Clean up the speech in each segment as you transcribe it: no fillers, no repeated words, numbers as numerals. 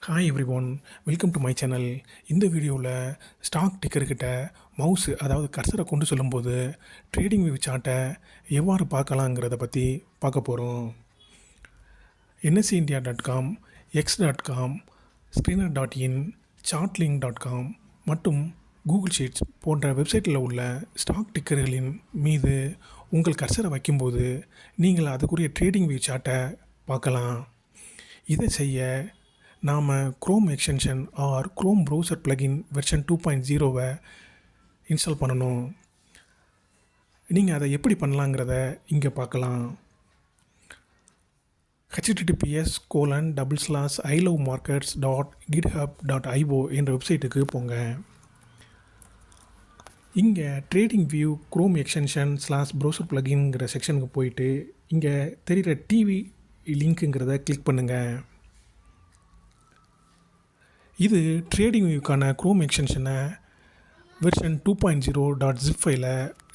Hi every one, welcome to my channel. இந்த வீடியோவில் stock டிக்கர்கிட்ட mouse அதாவது கர்சரை கொண்டு சொல்லும்போது ட்ரேடிங் வியூ சார்ட்டை எவ்வாறு பார்க்கலாங்கிறத பற்றி பார்க்க போகிறோம். NSEindia.com, X.com, Screener.in, Chartlink.com மற்றும் கூகுள் ஷீட்ஸ் போன்ற வெப்சைட்டில் உள்ள ஸ்டாக் டிக்கர்களின் மீது உங்கள் கர்சரை வைக்கும்போது நீங்கள் அதுக்குரிய ட்ரேடிங் வியூ சார்ட்டை பார்க்கலாம். இதை செய்ய நாம் chrome extension or chrome browser plugin version 2.0 install பண்ணணும். நீங்கள் அதை எப்படி பண்ணலாங்கிறத இங்கே பார்க்கலாம். https://ilovemarkets.github.io என்ற வெப்சைட்டுக்கு போங்க. இங்கே TradingView Chrome extension /browser ப்ளகின்ங்கிற செக்ஷனுக்கு போயிட்டு இங்கே தெரிகிற டிவி லிங்க்குங்கிறத கிளிக் பண்ணுங்கள். இது ட்ரேடிங் வியூக்கான க்ரோம் எக்ஸ்டென்ஷனை வெர்ஷன் 2.0.zip ஃபைலை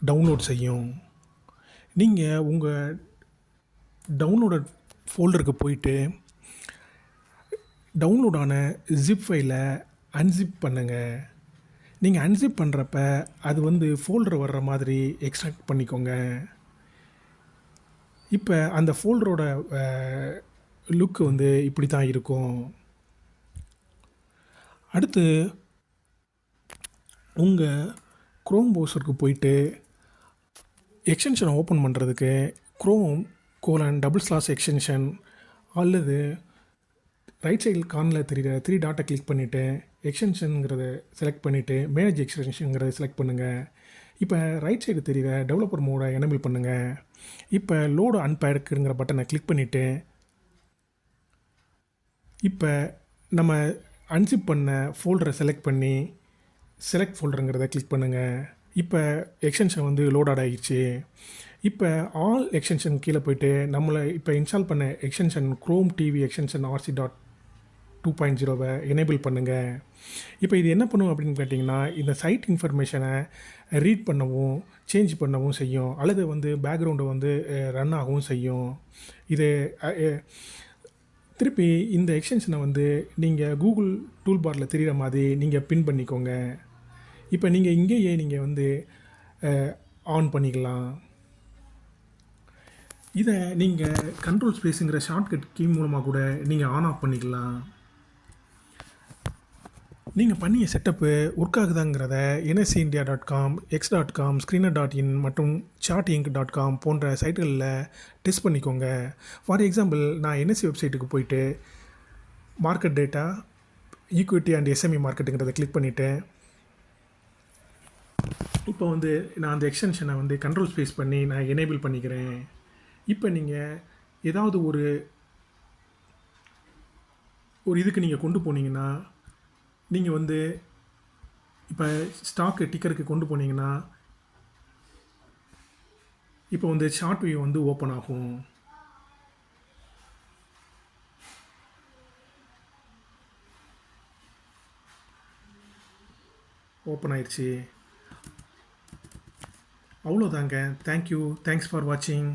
டவுன்லோட் செய்யும். நீங்கள் உங்கள் டவுன்லோடட் ஃபோல்டருக்கு போயிட்டு டவுன்லோடான ஜிப் ஃபைலை அன்சிப் பண்ணுங்கள். நீங்கள் அன்சிப் பண்ணுறப்ப அது ஃபோல்டர் வர்ற மாதிரி எக்ஸ்ட்ராக்ட் பண்ணிக்கோங்க. இப்போ அந்த ஃபோல்டரோட லுக்கு இப்படி தான் இருக்கும். அடுத்து உங்கள் க்ரோம் ப்ரௌசருக்கு போயிட்டு எக்ஸ்டென்ஷனை ஓப்பன் பண்ணுறதுக்கு Chrome:// அல்லது ரைட் சைடில் கார்னரில் தெரிகிற 3 டாட்டை கிளிக் பண்ணிவிட்டு எக்ஸ்டென்ஷனுங்கிறத செலக்ட் பண்ணிவிட்டு மேனேஜ் எக்ஸ்டென்ஷனுங்கிறத செலக்ட் பண்ணுங்கள். இப்போ ரைட் சைடு தெரிகிற டெவலப்பர் மோடை எனேபிள் பண்ணுங்கள். இப்போ லோடு அன்பேக்குங்கிற பட்டனை கிளிக் பண்ணிவிட்டு இப்போ நம்ம அன்சிப் பண்ண ஃபோல்டரை செலக்ட் பண்ணி செலக்ட் ஃபோல்டருங்கிறத கிளிக் பண்ணுங்கள். இப்போ எக்ஸ்டென்ஷன் லோட் ஆகிடுச்சு. இப்போ ஆல் எக்ஸ்டென்ஷன் கீழே போய்ட்டு நம்மளை இப்போ இன்ஸ்டால் பண்ண extension Chrome TV extension RC.2.0 enable பண்ணுங்கள். இப்போ இது என்ன பண்ணும் அப்படின்னு கேட்டிங்கன்னா, இந்த சைட் இன்ஃபர்மேஷனை ரீட் பண்ணவும் சேஞ்ச் பண்ணவும் செய்யும், அல்லது பேக்ரவுண்டை ரன் ஆகவும் செய்யும். இது திருப்பி இந்த எக்ஸ்டென்ஷனை நீங்கள் கூகுள் டூல் பாரில் தெரிகிற மாதிரி நீங்கள் பின் பண்ணிக்கோங்க. இப்போ நீங்கள் இங்கேயே நீங்கள் ஆன் பண்ணிக்கலாம். இதை நீங்கள் கண்ட்ரோல் ஸ்பேஸுங்கிற ஷார்ட்கட் கீ மூலமாக கூட நீங்கள் ஆன் ஆஃப் பண்ணிக்கலாம். நீங்கள் பண்ணிய setup work ஆகுதாங்கிறத NSEindia.com, X.com, Screener.in மற்றும் Chartlink.com போன்ற சைட்டுகளில் டெஸ்ட் பண்ணிக்கோங்க. ஃபார் எக்ஸாம்பிள், நான் NSE வெப்சைட்டுக்கு போயிட்டு market data, equity and SME மார்க்கெட்டுங்கிறத கிளிக் பண்ணிவிட்டேன். இப்போ நான் அந்த எக்ஸ்டென்ஷனை கண்ட்ரோல் ஸ்பேஸ் பண்ணி நான் எனேபிள் பண்ணிக்கிறேன். இப்போ நீங்கள் ஏதாவது ஒரு இதுக்கு நீங்கள் கொண்டு போனீங்கன்னா, நீங்கள் இப்போ ஸ்டாக்கு டிக்கருக்கு கொண்டு போனீங்கன்னா இப்போ சார்ட் வியூ ஓப்பன் ஆகும். ஓப்பன் ஆயிடுச்சு. அவ்வளோதாங்க. தேங்க்யூ. தேங்க்ஸ் ஃபார் வாட்சிங்.